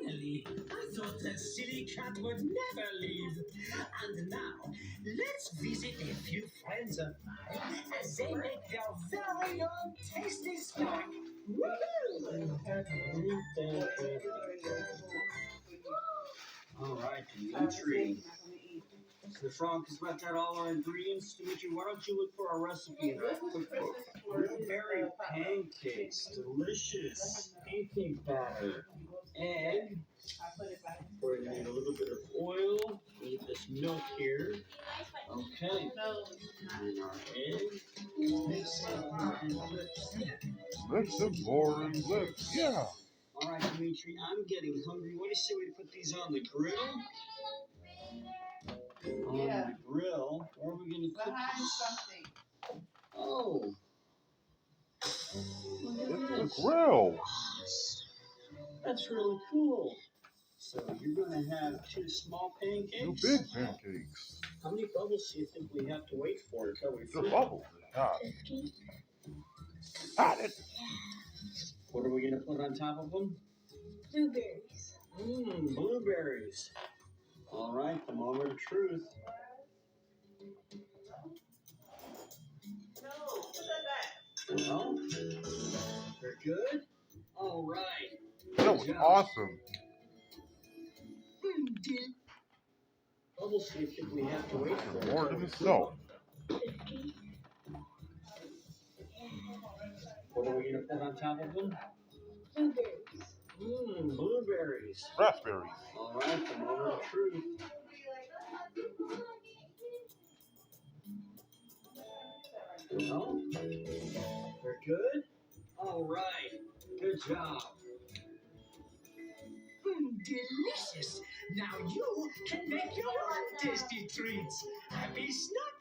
Finally, I thought that silly cat would never leave. And now, let's visit a few friends of mine as they make their very own tasty snack. Woohoo! All right, Dimitri. Zefronk has left out all our ingredients. Dimitri, why don't you look for our recipe in our cookbook? Blueberry pancakes, delicious pancake batter, egg. We're gonna need a little bit of oil. Need this milk here. Okay. And our egg. Mix it and lips. Mix them more and lips. Yeah. All right, Dimitri, I'm getting hungry. What do you say we put these on the grill? On the grill. Where are we gonna cook this? Oh. It's the grill. That's really cool. So you're going to have 2 small pancakes. 2 big pancakes. How many bubbles do you think we have to wait for until we The bubbles. Yeah. 50. Got it. What are we going to put on top of them? Blueberries. Blueberries. All right, the moment of truth. Well, they're good. All right. That was awesome. Bubbles, do you think we have to wait for More than the snow. 50. What are we going to put on top of them? Blueberries. Blueberries. Raspberries. All right, the moment of truth. Well, they're good. All right, good job. Delicious. Now you can make your own tasty treats. Happy snack